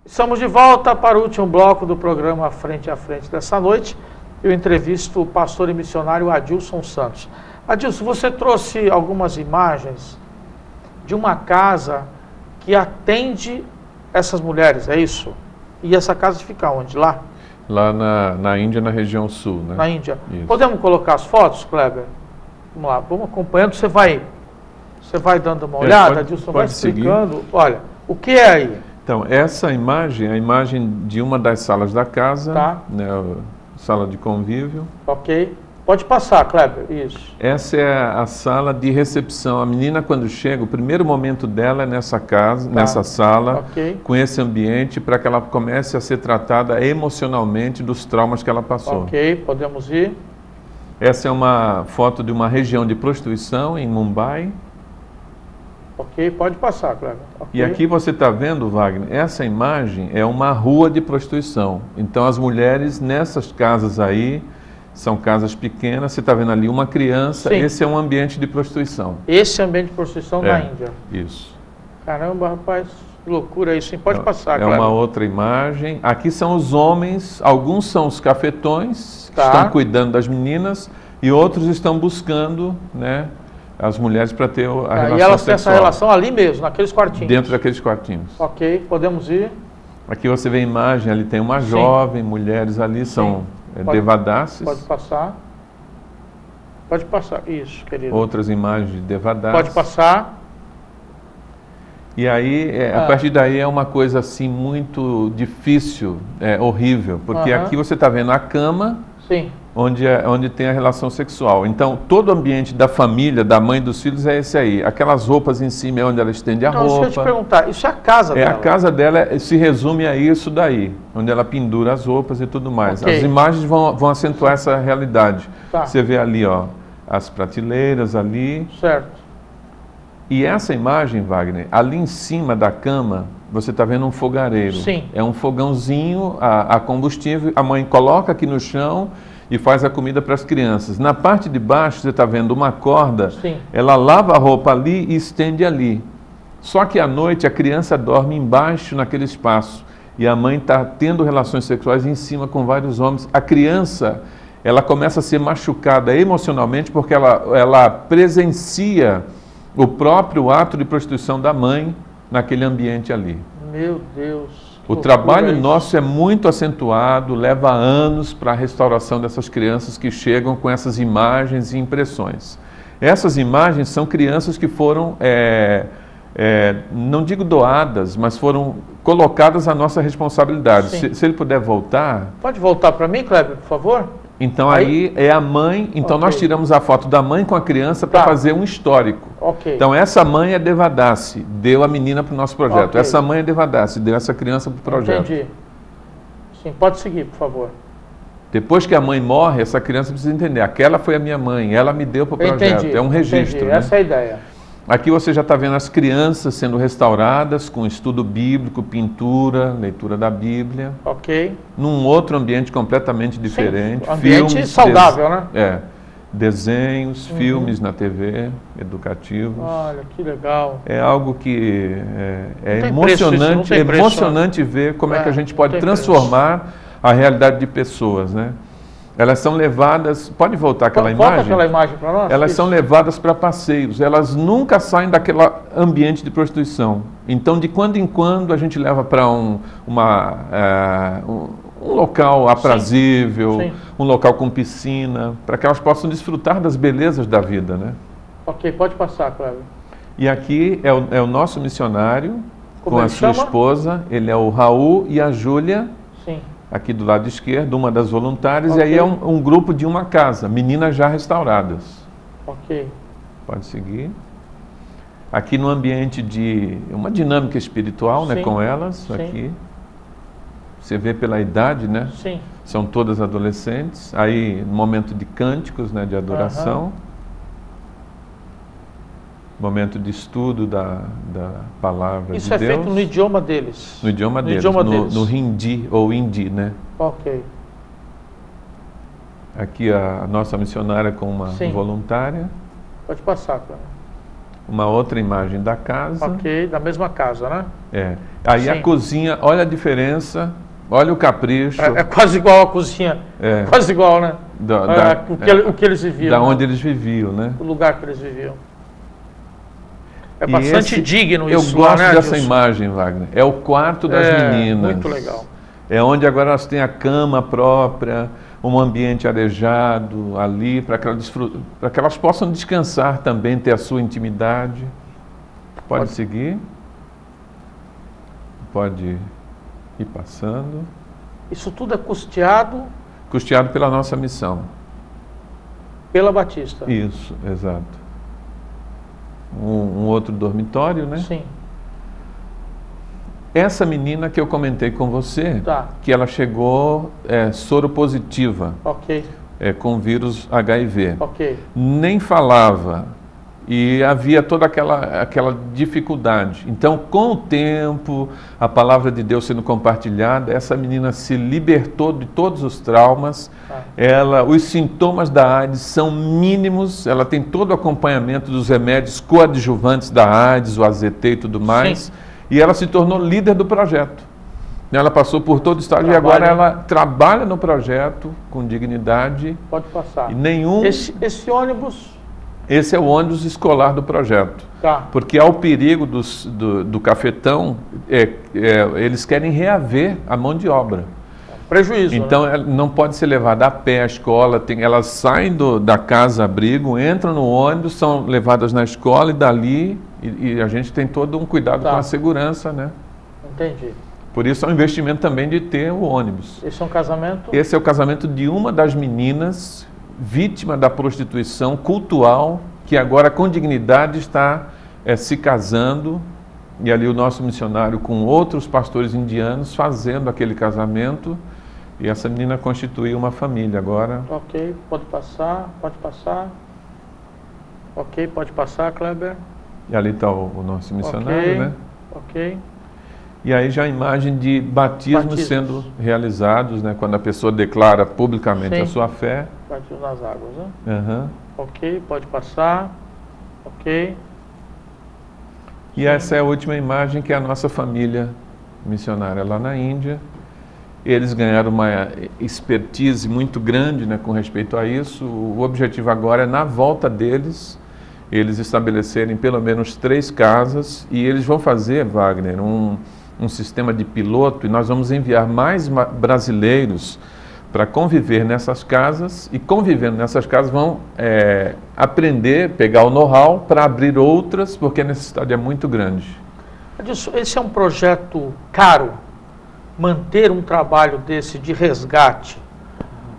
S1: Estamos de volta para o último bloco do programa Frente a Frente dessa noite. Eu entrevisto o pastor e missionário Adilson Santos. Adilson, você trouxe algumas imagens de uma casa que atende essas mulheres, é isso? E essa casa fica onde? Lá?
S2: Lá na Índia, na região sul, né?
S1: Na Índia.
S2: Isso.
S1: Podemos colocar as fotos, Kleber? Vamos lá, vamos acompanhando, você vai dando uma olhada, Adilson, vai explicando. Seguir. Olha, o que é aí?
S2: Então, essa imagem é a imagem de uma das salas da casa,
S1: tá,
S2: né, sala de convívio.
S1: Ok. Pode passar, Kleber, isso.
S2: Essa é a sala de recepção. A menina, quando chega, o primeiro momento dela é nessa casa, tá, nessa sala,
S1: okay,
S2: com esse ambiente, para que ela comece a ser tratada emocionalmente dos traumas que ela passou.
S1: Ok, podemos ir.
S2: Essa é uma foto de uma região de prostituição em Mumbai.
S1: Ok, pode passar, Kleber. Okay.
S2: E aqui você está vendo, Wagner, essa imagem é uma rua de prostituição. Então as mulheres nessas casas aí, são casas pequenas, você está vendo ali uma criança, sim, esse é um ambiente de prostituição.
S1: Esse ambiente de prostituição na Índia.
S2: Isso.
S1: Caramba, rapaz, que loucura isso, hein? Pode passar,
S2: Kleber. É uma outra imagem. Aqui são os homens, alguns são os cafetões, que estão cuidando das meninas, e outros estão buscando, né, as mulheres para ter a relação sexual.
S1: E elas têm essa relação ali mesmo, naqueles quartinhos?
S2: Dentro daqueles quartinhos.
S1: Ok, podemos ir.
S2: Aqui você vê a imagem, ali tem uma jovem, mulheres ali, são devadasis.
S1: Pode passar. Pode passar, isso, querido.
S2: Outras imagens de devadasis.
S1: Pode passar.
S2: E aí, a partir daí é uma coisa assim muito difícil, horrível, porque aqui você está vendo a cama,
S1: sim,
S2: onde tem a relação sexual. Então, todo o ambiente da família, da mãe e dos filhos é esse aí. Aquelas roupas em cima é onde ela estende a roupa.
S1: Deixa eu te perguntar, isso é a casa dela?
S2: A casa dela se resume a isso daí, onde ela pendura as roupas e tudo mais.
S1: Okay.
S2: As imagens vão acentuar essa realidade.
S1: Tá.
S2: Você vê ali, ó, as prateleiras ali.
S1: Certo.
S2: E essa imagem, Wagner, ali em cima da cama, você está vendo um fogareiro.
S1: Sim.
S2: É um fogãozinho a combustível, a mãe coloca aqui no chão e faz a comida para as crianças. Na parte de baixo, você está vendo uma corda,
S1: Sim.
S2: ela lava a roupa ali e estende ali. Só que à noite a criança dorme embaixo naquele espaço e a mãe está tendo relações sexuais em cima com vários homens. A criança, ela começa a ser machucada emocionalmente porque ela presencia o próprio ato de prostituição da mãe naquele ambiente ali.
S1: Meu Deus.
S2: O trabalho nosso é muito acentuado, leva anos para a restauração dessas crianças que chegam com essas imagens e impressões. Essas imagens são crianças que foram, não digo doadas, mas foram colocadas à nossa responsabilidade. Se ele puder voltar...
S1: Pode voltar para mim, Kleber, por favor?
S2: Então aí é a mãe, então nós tiramos a foto da mãe com a criança para fazer um histórico. Então essa mãe é Devadasi, deu a menina para o nosso projeto. Essa mãe é Devadasi, deu essa criança para o projeto.
S1: Entendi. Sim, pode seguir, por favor.
S2: Depois que a mãe morre, essa criança precisa entender, aquela foi a minha mãe, ela me deu para o projeto.
S1: Entendi,
S2: é um registro. Né?
S1: Essa é a ideia.
S2: Aqui você já está vendo as crianças sendo restauradas com estudo bíblico, pintura, leitura da Bíblia.
S1: Ok.
S2: Num outro ambiente completamente diferente.
S1: Sim, ambiente filmes, saudável, né?
S2: Desenhos, filmes na TV, educativos.
S1: Olha, que legal.
S2: É algo que é emocionante, emocionante ver como é que a gente pode transformar a realidade de pessoas, né? Elas são levadas... Pode voltar aquela imagem?
S1: Volta aquela imagem para nós.
S2: Elas são levadas para passeios. Elas nunca saem daquele ambiente de prostituição. Então, de quando em quando, a gente leva para um local aprazível, um local com piscina, para que elas possam desfrutar das belezas da vida, né?
S1: Ok, pode passar, Cláudio.
S2: E aqui é o nosso missionário, com a sua esposa. Ele é o Raul e a Júlia.
S1: Sim.
S2: Aqui do lado esquerdo, uma das voluntárias, e aí é um grupo de uma casa, meninas já restauradas.
S1: Ok.
S2: Pode seguir. Aqui no ambiente de uma dinâmica espiritual, né, com elas, aqui. Você vê pela idade, né?
S1: Sim.
S2: São todas adolescentes. Aí, no momento de cânticos, né, de adoração. Momento de estudo da palavra
S1: Isso
S2: de Deus.
S1: Isso é feito no idioma deles?
S2: No idioma deles, no hindi ou hindi, né?
S1: Ok.
S2: Aqui a nossa missionária com uma voluntária.
S1: Pode passar, Cláudio.
S2: Uma outra imagem da casa.
S1: Ok, da mesma casa, né?
S2: Aí a cozinha, olha a diferença, olha o capricho.
S1: É quase igual a cozinha. Quase igual, né? O que eles viviam.
S2: Da onde eles viviam, né?
S1: O lugar que eles viviam. É bastante digno isso.
S2: Eu gosto dessa imagem, Wagner. É o quarto das meninas.
S1: Muito legal.
S2: É onde agora elas têm a cama própria, um ambiente arejado ali, para que elas possam descansar também, ter a sua intimidade. Pode seguir. Pode ir passando.
S1: Isso tudo é custeado?
S2: Custeado pela nossa missão.
S1: Pela Batista.
S2: Isso, exato. Um outro dormitório, né?
S1: Sim.
S2: Essa menina que eu comentei com você, que ela chegou soropositiva, com vírus HIV. Nem falava e havia toda aquela dificuldade. Então, com o tempo, a palavra de Deus sendo compartilhada, essa menina se libertou de todos os traumas. Os sintomas da AIDS são mínimos, ela tem todo o acompanhamento dos remédios coadjuvantes da AIDS, o AZT e tudo mais. Sim. E ela se tornou líder do projeto. Ela passou por todo o estágio e agora ela trabalha no projeto com dignidade.
S1: Pode passar.
S2: E nenhum...
S1: Esse ônibus...
S2: Esse é o ônibus escolar do projeto. Porque há o perigo do cafetão, eles querem reaver a mão de obra.
S1: Prejuízo.
S2: Então,
S1: né?
S2: Não pode ser levada a pé à escola, elas saem da casa-abrigo, entram no ônibus, são levadas na escola e dali, e a gente tem todo um cuidado com a segurança, né?
S1: Entendi.
S2: Por isso é um investimento também de ter o ônibus.
S1: Esse é um casamento?
S2: Esse é o casamento de uma das meninas vítima da prostituição cultural, que agora com dignidade está se casando, e ali o nosso missionário com outros pastores indianos fazendo aquele casamento, e essa menina constituiu uma família agora.
S1: Ok, pode passar, pode passar. Ok, pode passar, Kleber.
S2: E ali está o nosso missionário,
S1: okay,
S2: né?
S1: Ok.
S2: E aí já a imagem de batismos sendo realizados, né? Quando a pessoa declara publicamente a sua fé.
S1: Batismo nas águas, né?
S2: Uhum.
S1: Ok, pode passar. Ok.
S2: E essa é a última imagem, que é a nossa família missionária lá na Índia. Eles ganharam uma expertise muito grande, né, com respeito a isso. O objetivo agora é, na volta deles, eles estabelecerem pelo menos 3 casas, e eles vão fazer, Wagner, um sistema de piloto, e nós vamos enviar mais brasileiros para conviver nessas casas, e convivendo nessas casas vão aprender, pegar o know-how para abrir outras, porque a necessidade é muito grande.
S1: Esse é um projeto caro? Manter um trabalho desse de resgate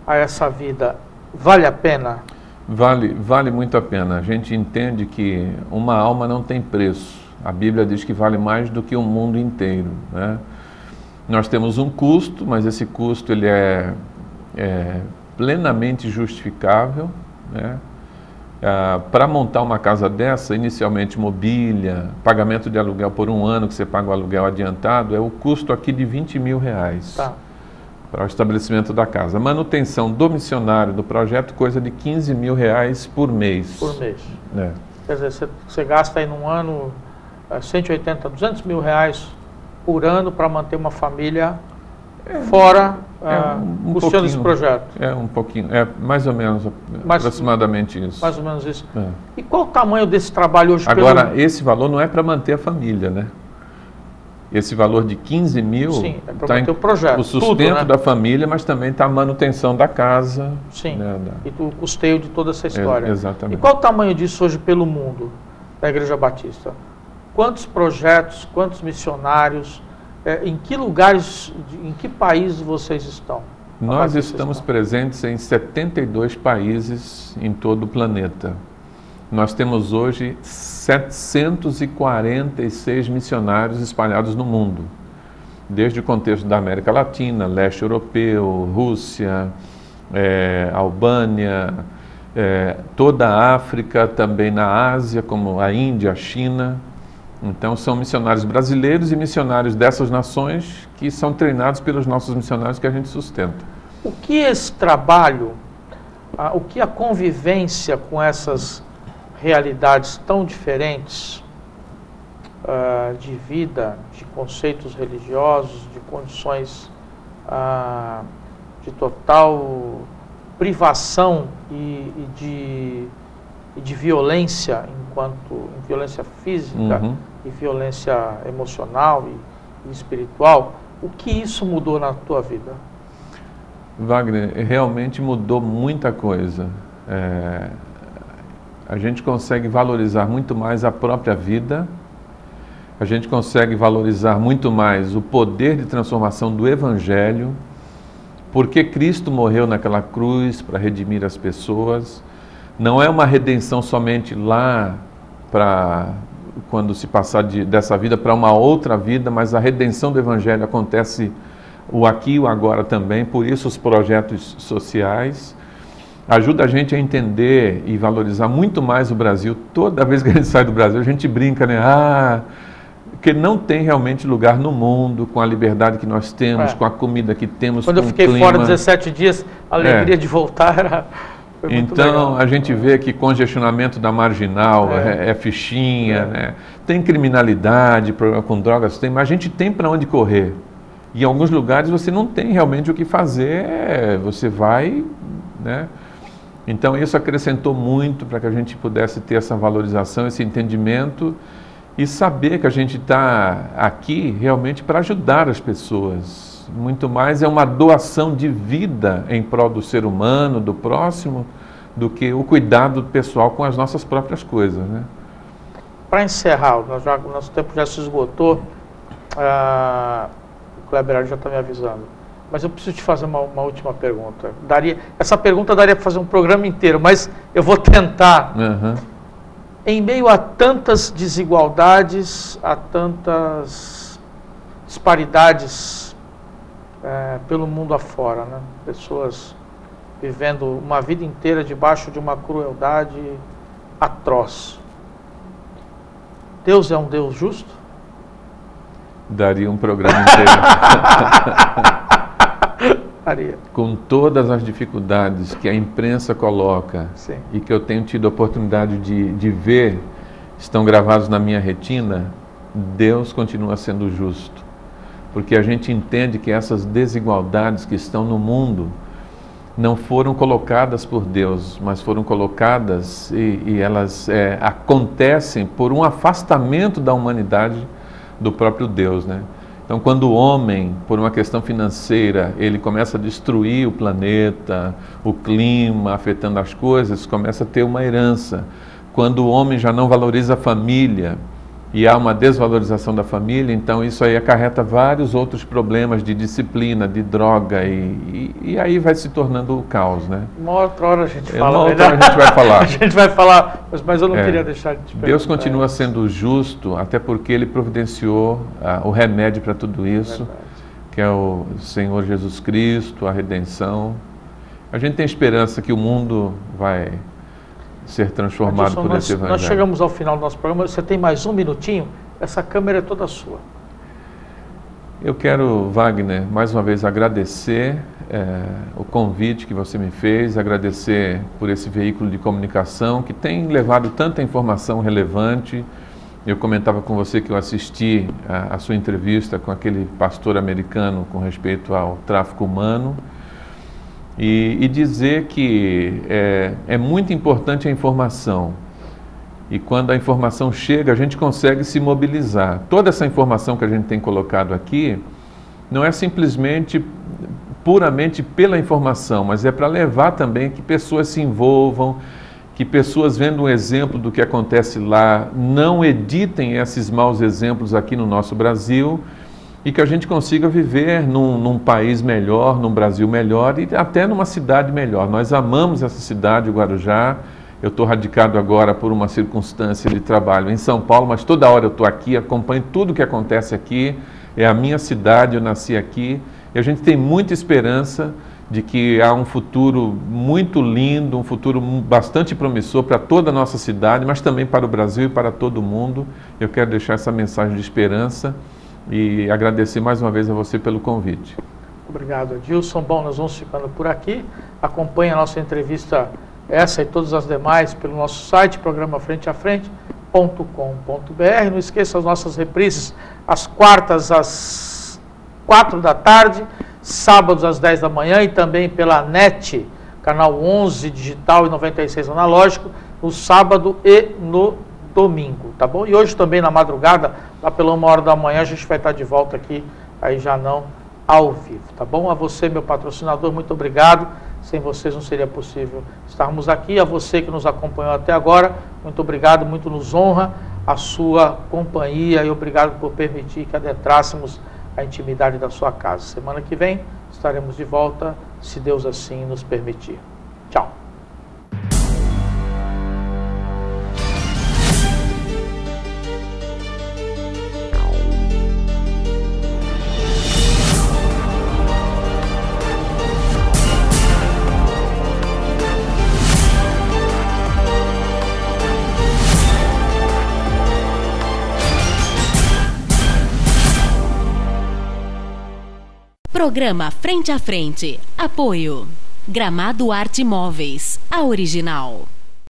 S1: a essa vida vale a pena?
S2: Vale muito a pena. A gente entende que uma alma não tem preço. A Bíblia diz que vale mais do que o mundo inteiro, né? Nós temos um custo, mas esse custo ele é plenamente justificável, né? Para montar uma casa dessa, inicialmente mobília, pagamento de aluguel por 1 ano, que você paga o aluguel adiantado, é o custo aqui de R$20 mil para o estabelecimento da casa. Manutenção do missionário do projeto, coisa de R$15 mil por mês.
S1: Por mês.
S2: É.
S1: Quer dizer, você gasta aí num ano 180, 200 mil reais por ano para manter uma família fora custeando esse projeto.
S2: É um pouquinho, mais ou menos, aproximadamente isso.
S1: Mais ou menos isso. É. E qual o tamanho desse trabalho hoje?
S2: Agora, esse valor não é para manter a família, né? Esse valor de 15 mil
S1: está manter o projeto,
S2: o sustento tudo, né? Da família, mas também está a manutenção da casa.
S1: Sim,
S2: né?
S1: E o custeio de toda essa história.
S2: Exatamente.
S1: E qual o tamanho disso hoje pelo mundo, da Igreja Batista? Quantos projetos, quantos missionários, em que lugares, em que países vocês estão?
S2: Nós estamos presentes em 72 países em todo o planeta. Nós temos hoje 746 missionários espalhados no mundo, desde o contexto da América Latina, leste europeu, Rússia, Albânia, toda a África, também na Ásia, como a Índia, a China. Então são missionários brasileiros e missionários dessas nações que são treinados pelos nossos missionários que a gente sustenta.
S1: O que esse trabalho, o que a convivência com essas realidades tão diferentes de vida, de conceitos religiosos, de condições de total privação e de violência, enquanto violência física e violência emocional e espiritual, o que isso mudou na tua vida?
S2: Wagner, realmente mudou muita coisa. A gente consegue valorizar muito mais a própria vida, a gente consegue valorizar muito mais o poder de transformação do Evangelho, porque Cristo morreu naquela cruz para redimir as pessoas. Não é uma redenção somente lá para quando se passar dessa vida para uma outra vida, mas a redenção do Evangelho acontece o aqui e o agora também. Por isso os projetos sociais ajuda a gente a entender e valorizar muito mais o Brasil. Toda vez que a gente sai do Brasil, a gente brinca, né? Porque não tem realmente lugar no mundo com a liberdade que nós temos, com a comida que temos,
S1: quando eu fiquei fora 17 dias, a alegria de voltar era...
S2: Então,
S1: legal.
S2: A gente vê que congestionamento da marginal é fichinha, né? Tem criminalidade, problema com drogas, mas a gente tem para onde correr. E em alguns lugares você não tem realmente o que fazer, você vai, né? Então isso acrescentou muito para que a gente pudesse ter essa valorização, esse entendimento e saber que a gente está aqui realmente para ajudar as pessoas. Muito mais é uma doação de vida em prol do ser humano, do próximo, do que o cuidado pessoal com as nossas próprias coisas, né?
S1: Para encerrar, nosso tempo já se esgotou. Kleber já está me avisando. Mas eu preciso te fazer uma última pergunta. Essa pergunta daria para fazer um programa inteiro, mas eu vou tentar. Em meio a tantas desigualdades, a tantas disparidades pelo mundo afora, né? Pessoas vivendo uma vida inteira debaixo de uma crueldade atroz. Deus é um Deus justo?
S2: Daria um programa inteiro. Com todas as dificuldades que a imprensa coloca, sim, e que eu tenho tido a oportunidade de ver, estão gravados na minha retina, Deus continua sendo justo. Porque a gente entende que essas desigualdades que estão no mundo não foram colocadas por Deus, mas foram colocadas e elas acontecem por um afastamento da humanidade do próprio Deus, né? Então, quando o homem, por uma questão financeira, ele começa a destruir o planeta, o clima, afetando as coisas, começa a ter uma herança. Quando o homem já não valoriza a família e há uma desvalorização da família, então isso aí acarreta vários outros problemas de disciplina, de droga, e aí vai se tornando o caos, né?
S1: Uma outra hora a gente fala.
S2: Uma outra hora a gente vai falar.
S1: A gente vai falar, mas eu não queria deixar de te perguntar.
S2: Deus continua sendo justo, até porque Ele providenciou o remédio para tudo isso, que é o Senhor Jesus Cristo, a redenção. A gente tem esperança que o mundo vai ser transformado por esse evangelho.
S1: Nós chegamos ao final do nosso programa. Você tem mais um minutinho? Essa câmera é toda sua.
S2: Eu quero, Wagner, mais uma vez agradecer o convite que você me fez, agradecer por esse veículo de comunicação que tem levado tanta informação relevante. Eu comentava com você que eu assisti a sua entrevista com aquele pastor americano com respeito ao tráfico humano. E dizer que é muito importante a informação, e quando a informação chega a gente consegue se mobilizar. Toda essa informação que a gente tem colocado aqui não é simplesmente puramente pela informação, mas é para levar também que pessoas se envolvam, que pessoas vendo um exemplo do que acontece lá não editem esses maus exemplos aqui no nosso Brasil, e que a gente consiga viver num país melhor, num Brasil melhor e até numa cidade melhor. Nós amamos essa cidade, o Guarujá. Eu estou radicado agora por uma circunstância de trabalho em São Paulo, mas toda hora eu estou aqui, acompanho tudo o que acontece aqui. É a minha cidade, eu nasci aqui. E a gente tem muita esperança de que há um futuro muito lindo, um futuro bastante promissor para toda a nossa cidade, mas também para o Brasil e para todo mundo. Eu quero deixar essa mensagem de esperança e agradecer mais uma vez a você pelo convite.
S1: Obrigado, Adilson. Bom, nós vamos ficando por aqui. Acompanhe a nossa entrevista, essa e todas as demais, pelo nosso site, programa frenteafrente.com.br. Não esqueça as nossas reprises, às quartas, às 4 da tarde, sábados às 10 da manhã e também pela NET, canal 11 digital e 96 analógico, no sábado e no domingo, tá bom? E hoje também na madrugada, lá pela 1h da manhã, a gente vai estar de volta aqui, aí já não ao vivo, tá bom? A você, meu patrocinador, muito obrigado. Sem vocês não seria possível estarmos aqui. A você que nos acompanhou até agora, muito obrigado, muito nos honra a sua companhia e obrigado por permitir que adentrássemos a intimidade da sua casa. Semana que vem estaremos de volta, se Deus assim nos permitir. Tchau.
S3: Programa Frente a Frente. Apoio Gramado Arte Móveis, a original.